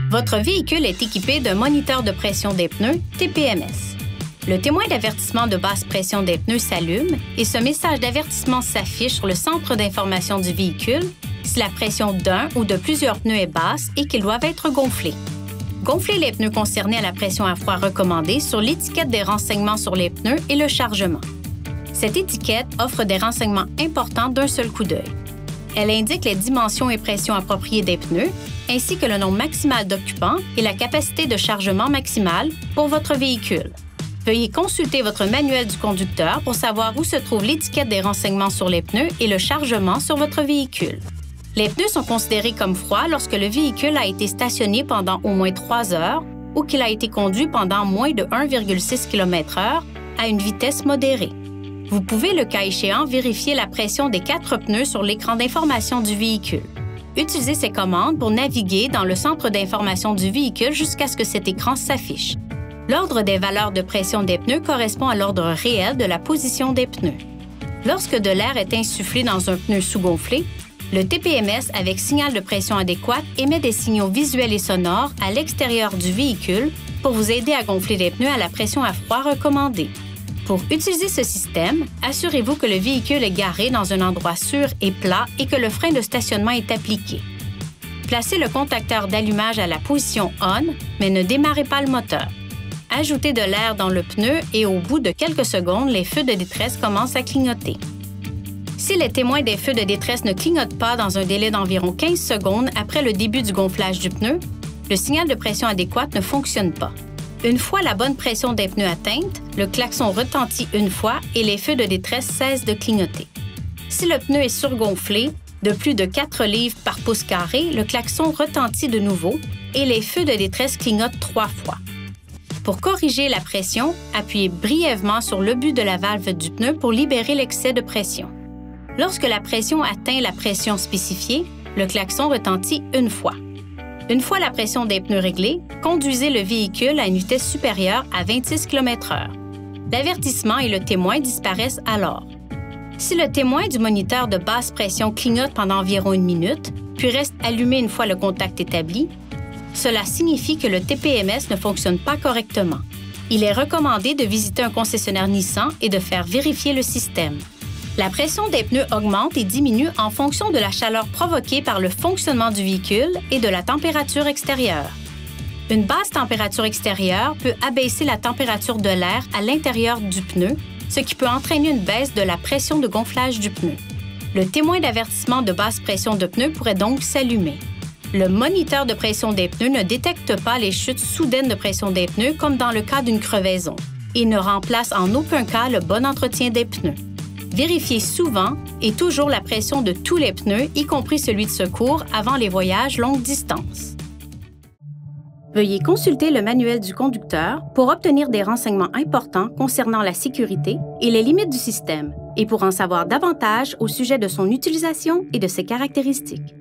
Votre véhicule est équipé d'un moniteur de pression des pneus, TPMS. Le témoin d'avertissement de basse pression des pneus s'allume et ce message d'avertissement s'affiche sur le centre d'information du véhicule si la pression d'un ou de plusieurs pneus est basse et qu'ils doivent être gonflés. Gonflez les pneus concernés à la pression à froid recommandée sur l'étiquette des renseignements sur les pneus et le chargement. Cette étiquette offre des renseignements importants d'un seul coup d'œil. Elle indique les dimensions et pressions appropriées des pneus, ainsi que le nombre maximal d'occupants et la capacité de chargement maximale pour votre véhicule. Veuillez consulter votre manuel du conducteur pour savoir où se trouve l'étiquette des renseignements sur les pneus et le chargement sur votre véhicule. Les pneus sont considérés comme froids lorsque le véhicule a été stationné pendant au moins 3 heures ou qu'il a été conduit pendant moins de 1,6 km/h à une vitesse modérée. Vous pouvez, le cas échéant, vérifier la pression des 4 pneus sur l'écran d'information du véhicule. Utilisez ces commandes pour naviguer dans le centre d'information du véhicule jusqu'à ce que cet écran s'affiche. L'ordre des valeurs de pression des pneus correspond à l'ordre réel de la position des pneus. Lorsque de l'air est insufflé dans un pneu sous-gonflé, le TPMS avec signal de pression adéquat émet des signaux visuels et sonores à l'extérieur du véhicule pour vous aider à gonfler les pneus à la pression à froid recommandée. Pour utiliser ce système, assurez-vous que le véhicule est garé dans un endroit sûr et plat et que le frein de stationnement est appliqué. Placez le contacteur d'allumage à la position ON, mais ne démarrez pas le moteur. Ajoutez de l'air dans le pneu et au bout de quelques secondes, les feux de détresse commencent à clignoter. Si les témoins des feux de détresse ne clignotent pas dans un délai d'environ 15 secondes après le début du gonflage du pneu, le signal de pression adéquat ne fonctionne pas. Une fois la bonne pression des pneus atteinte, le klaxon retentit une fois et les feux de détresse cessent de clignoter. Si le pneu est surgonflé, de plus de 4 livres par pouce carré, le klaxon retentit de nouveau et les feux de détresse clignotent 3 fois. Pour corriger la pression, appuyez brièvement sur le but de la valve du pneu pour libérer l'excès de pression. Lorsque la pression atteint la pression spécifiée, le klaxon retentit une fois. Une fois la pression des pneus réglée, conduisez le véhicule à une vitesse supérieure à 26 km/h. L'avertissement et le témoin disparaissent alors. Si le témoin du moniteur de basse pression clignote pendant environ 1 minute, puis reste allumé une fois le contact établi, cela signifie que le TPMS ne fonctionne pas correctement. Il est recommandé de visiter un concessionnaire Nissan et de faire vérifier le système. La pression des pneus augmente et diminue en fonction de la chaleur provoquée par le fonctionnement du véhicule et de la température extérieure. Une basse température extérieure peut abaisser la température de l'air à l'intérieur du pneu, ce qui peut entraîner une baisse de la pression de gonflage du pneu. Le témoin d'avertissement de basse pression de pneu pourrait donc s'allumer. Le moniteur de pression des pneus ne détecte pas les chutes soudaines de pression des pneus comme dans le cas d'une crevaison et ne remplace en aucun cas le bon entretien des pneus. Vérifiez souvent et toujours la pression de tous les pneus, y compris celui de secours, avant les voyages longue distance. Veuillez consulter le manuel du conducteur pour obtenir des renseignements importants concernant la sécurité et les limites du système et pour en savoir davantage au sujet de son utilisation et de ses caractéristiques.